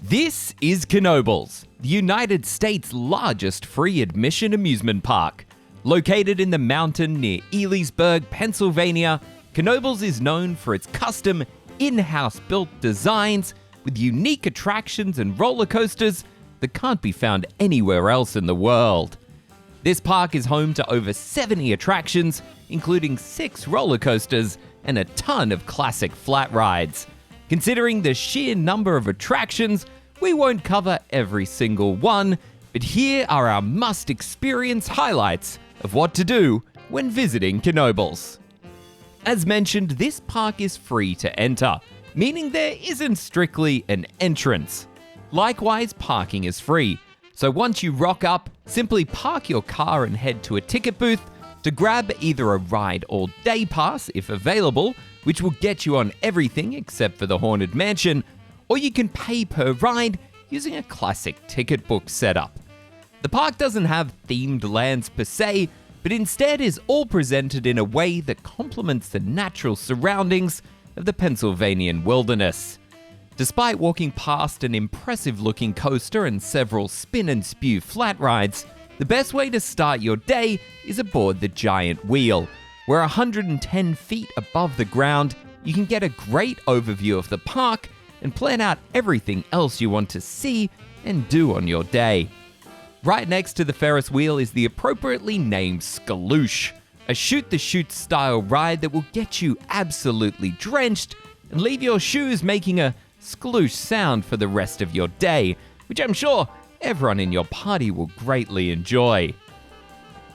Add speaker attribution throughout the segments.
Speaker 1: This is Knoebels, the United States' largest free admission amusement park. Located in the mountain near Elysburg, Pennsylvania, Knoebels is known for its custom, in-house built designs with unique attractions and roller coasters that can't be found anywhere else in the world. This park is home to over 70 attractions, including 6 roller coasters and a ton of classic flat rides. Considering the sheer number of attractions, we won't cover every single one, but here are our must-experience highlights of what to do when visiting Knoebels. As mentioned, this park is free to enter, meaning there isn't strictly an entrance. Likewise, parking is free, so once you rock up, simply park your car and head to a ticket booth to grab either a ride or day pass if available, which will get you on everything except for the Haunted Mansion, or you can pay per ride using a classic ticket book setup. The park doesn't have themed lands per se, but instead is all presented in a way that complements the natural surroundings of the Pennsylvanian wilderness. Despite walking past an impressive-looking coaster and several spin and spew flat rides, the best way to start your day is aboard the giant wheel, where 110 feet above the ground, you can get a great overview of the park and plan out everything else you want to see and do on your day. Right next to the Ferris wheel is the appropriately named Skloosh, a shoot-the-chute style ride that will get you absolutely drenched and leave your shoes making a skloosh sound for the rest of your day, which I'm sure everyone in your party will greatly enjoy.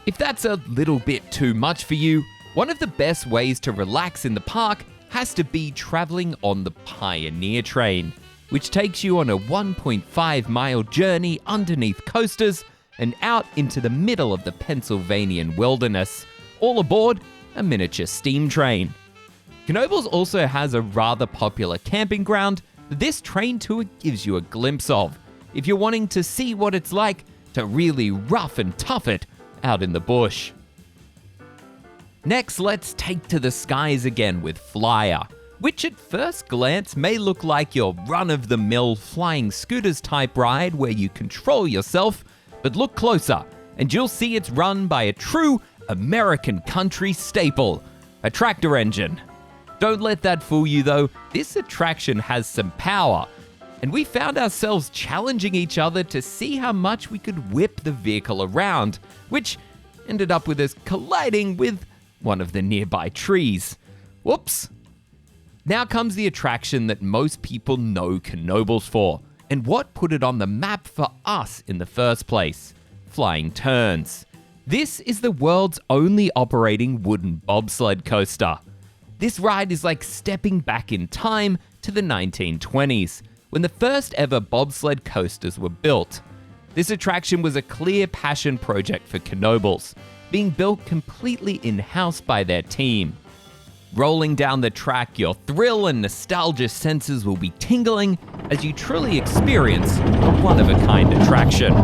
Speaker 1: If that's a little bit too much for you, one of the best ways to relax in the park has to be traveling on the Piooneer Train, which takes you on a 1.5-mile journey underneath coasters and out into the middle of the Pennsylvanian wilderness, all aboard a miniature steam train. Knoebels also has a rather popular camping ground that this train tour gives you a glimpse of, if you're wanting to see what it's like to really rough and tough it out in the bush. Next, let's take to the skies again with Flyer, which at first glance may look like your run-of-the-mill flying scooters type ride where you control yourself, but look closer and you'll see it's run by a true American country staple, a tractor engine. Don't let that fool you though, this attraction has some power, and we found ourselves challenging each other to see how much we could whip the vehicle around, which ended up with us colliding with one of the nearby trees. Whoops. Now comes the attraction that most people know Knoebels for, and what put it on the map for us in the first place: Flying Turns. This is the world's only operating wooden bobsled coaster. This ride is like stepping back in time to the 1920s, when the first ever bobsled coasters were built. This attraction was a clear passion project for Knoebels, being built completely in-house by their team. Rolling down the track, your thrill and nostalgia senses will be tingling as you truly experience a one-of-a-kind attraction.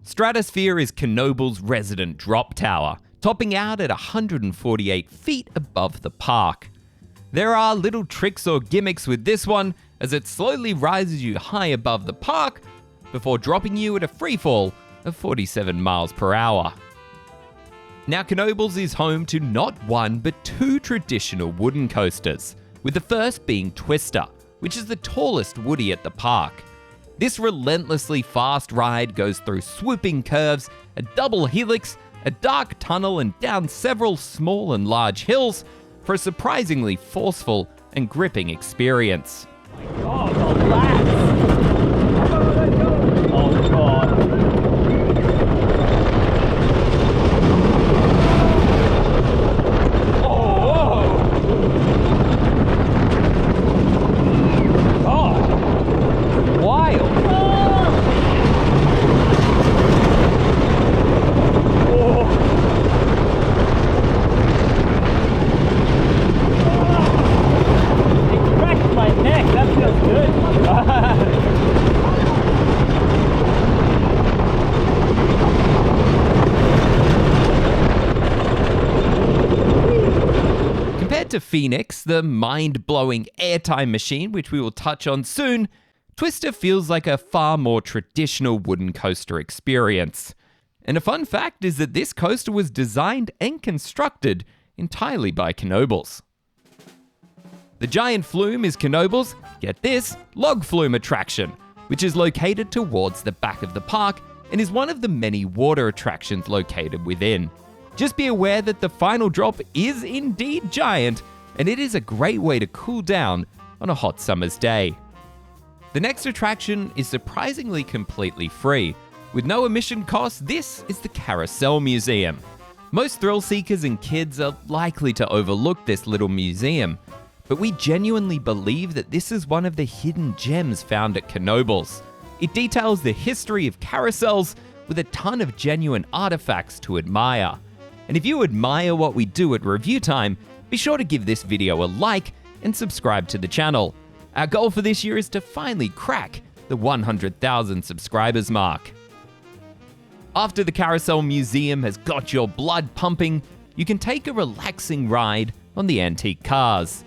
Speaker 1: StratosFear is Knoebels' resident drop tower, topping out at 148 feet above the park. There are little tricks or gimmicks with this one, as it slowly rises you high above the park before dropping you at a freefall of 47 miles per hour. Now, Knoebels is home to not one but 2 traditional wooden coasters, with the first being Twister, which is the tallest woody at the park. This relentlessly fast ride goes through swooping curves, a double helix, a dark tunnel, and down several small and large hills for a surprisingly forceful and gripping experience.
Speaker 2: Oh, the laps! Oh, God. Wild.
Speaker 1: Compared to Phoenix, the mind-blowing airtime machine, which we will touch on soon, Twister feels like a far more traditional wooden coaster experience. And a fun fact is that this coaster was designed and constructed entirely by Knoebels. The giant Flume is Knoebels', get this, log flume attraction, which is located towards the back of the park and is one of the many water attractions located within. Just be aware that the final drop is indeed giant, and it is a great way to cool down on a hot summer's day. The next attraction is surprisingly completely free. With no admission cost, this is the Carousel Museum. Most thrill seekers and kids are likely to overlook this little museum, but we genuinely believe that this is one of the hidden gems found at Knoebels. It details the history of carousels with a ton of genuine artifacts to admire. And if you admire what we do at ReviewTyme, be sure to give this video a like and subscribe to the channel. Our goal for this year is to finally crack the 100,000 subscribers mark. After the Carousel Museum has got your blood pumping, you can take a relaxing ride on the antique cars.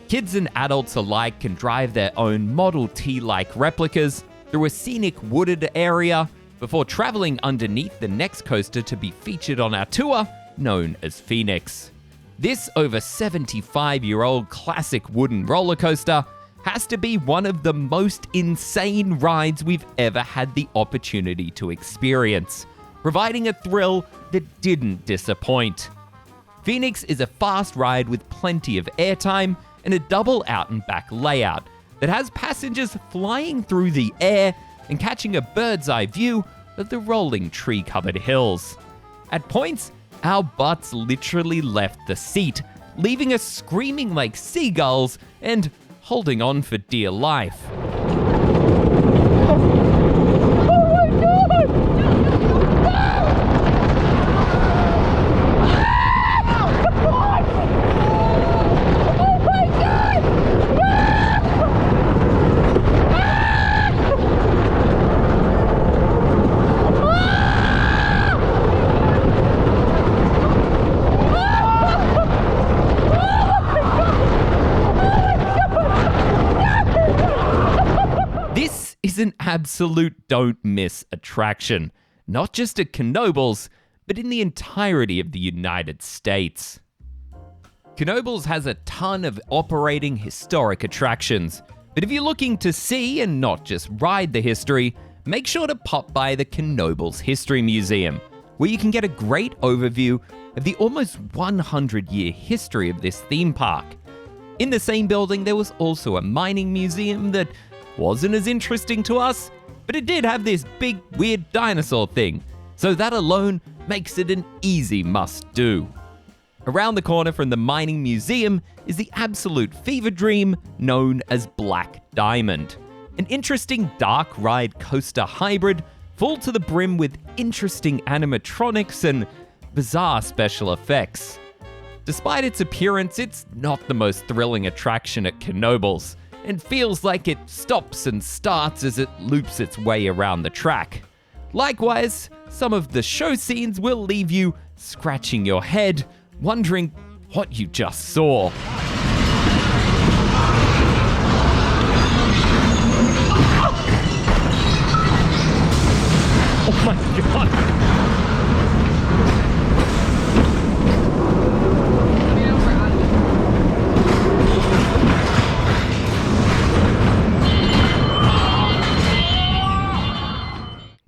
Speaker 1: Kids and adults alike can drive their own Model T-like replicas through a scenic wooded area before traveling underneath the next coaster to be featured on our tour, known as Phoenix. This over 75-year-old classic wooden roller coaster has to be one of the most insane rides we've ever had the opportunity to experience, providing a thrill that didn't disappoint. Phoenix is a fast ride with plenty of airtime and a double out and back layout that has passengers flying through the air and catching a bird's eye view of the rolling tree-covered hills. At points, our butts literally left the seat, leaving us screaming like seagulls and holding on for dear life. Is an absolute don't miss attraction, not just at Knoebels, but in the entirety of the United States. Knoebels has a ton of operating historic attractions, but if you're looking to see and not just ride the history, make sure to pop by the Knoebels History Museum, where you can get a great overview of the almost 100-year history of this theme park. In the same building, there was also a mining museum that wasn't as interesting to us, but it did have this big, weird dinosaur thing, so that alone makes it an easy must-do. Around the corner from the mining museum is the absolute fever dream known as Black Diamond, an interesting dark ride coaster hybrid full to the brim with interesting animatronics and bizarre special effects. Despite its appearance, it's not the most thrilling attraction at Knoebels, and feels like it stops and starts as it loops its way around the track. Likewise, some of the show scenes will leave you scratching your head, wondering what you just saw. Oh my god!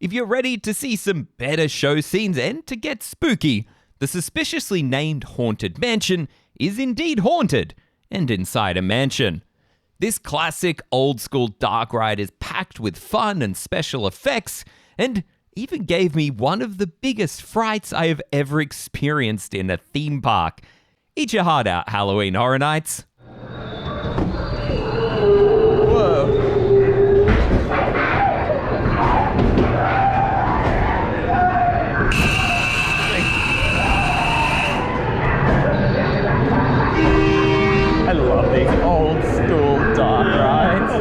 Speaker 1: If you're ready to see some better show scenes and to get spooky, the suspiciously named Haunted Mansion is indeed haunted and inside a mansion. This classic old-school dark ride is packed with fun and special effects, and even gave me one of the biggest frights I have ever experienced in a theme park. Eat your heart out, Halloween Horror Nights. Whoa. I love these old school dark rides.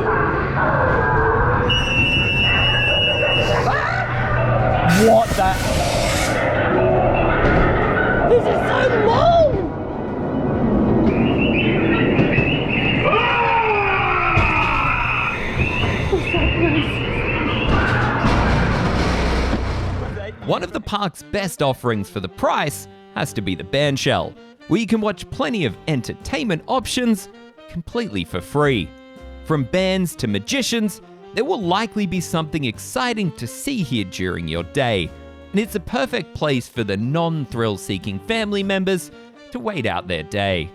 Speaker 1: What the? This is so long! One of the park's best offerings for the price has to be the band shell, where you can watch plenty of entertainment options completely for free. From bands to magicians, there will likely be something exciting to see here during your day, and it's a perfect place for the non-thrill-seeking family members to wait out their day.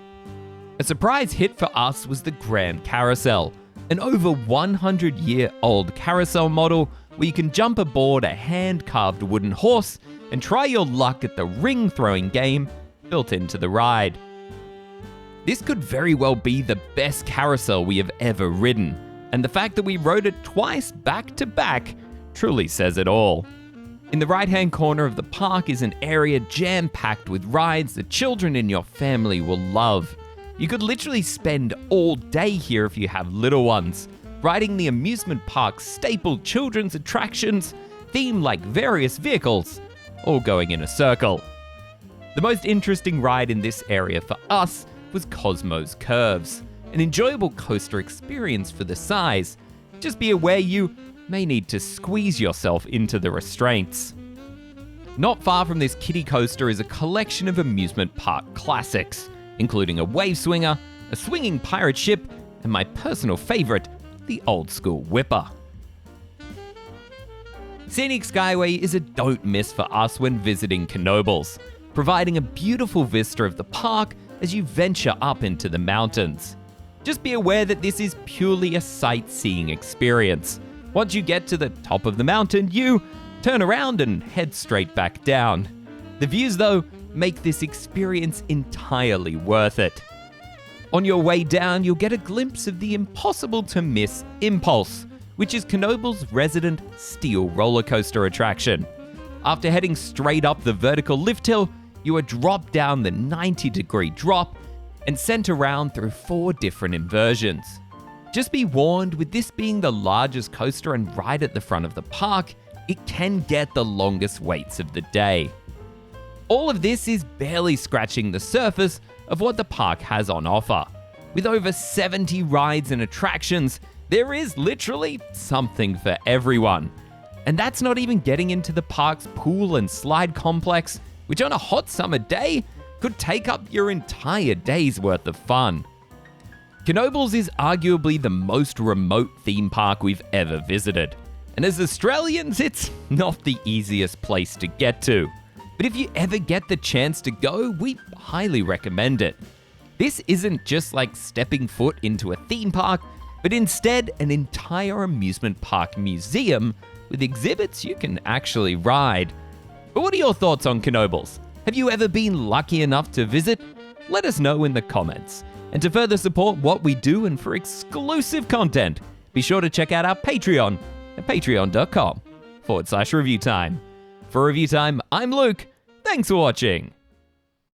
Speaker 1: A surprise hit for us was the Grand Carousel, an over 100-year-old carousel model where you can jump aboard a hand-carved wooden horse and try your luck at the ring-throwing game built into the ride. This could very well be the best carousel we have ever ridden, and the fact that we rode it twice back-to-back truly says it all. In the right-hand corner of the park is an area jam-packed with rides that children in your family will love. You could literally spend all day here if you have little ones, riding the amusement park's staple children's attractions, themed like various vehicles, all going in a circle. The most interesting ride in this area for us was Kozmo's Kurves, an enjoyable coaster experience for the size. Just be aware you may need to squeeze yourself into the restraints. Not far from this kiddie coaster is a collection of amusement park classics, including a wave swinger, a swinging pirate ship, and my personal favorite, the old school whipper. Scenic Skyway is a don't miss for us when visiting Knoebels, providing a beautiful vista of the park as you venture up into the mountains. Just be aware that this is purely a sightseeing experience. Once you get to the top of the mountain, you turn around and head straight back down. The views, though, make this experience entirely worth it. On your way down, you'll get a glimpse of the impossible-to-miss Impulse, which is Knoebels' resident steel roller coaster attraction. After heading straight up the vertical lift hill, you are dropped down the 90-degree drop and sent around through 4 different inversions. Just be warned, with this being the largest coaster and right at the front of the park, it can get the longest waits of the day. All of this is barely scratching the surface of what the park has on offer. With over 70 rides and attractions, there is literally something for everyone. And that's not even getting into the park's pool and slide complex, which on a hot summer day could take up your entire day's worth of fun. Knoebels is arguably the most remote theme park we've ever visited. And as Australians, it's not the easiest place to get to. But if you ever get the chance to go, we highly recommend it. This isn't just like stepping foot into a theme park, but instead an entire amusement park museum with exhibits you can actually ride. But what are your thoughts on Knoebels? Have you ever been lucky enough to visit? Let us know in the comments. And to further support what we do and for exclusive content, be sure to check out our Patreon at patreon.com/ReviewTyme. For ReviewTyme, I'm Luke. Thanks for watching.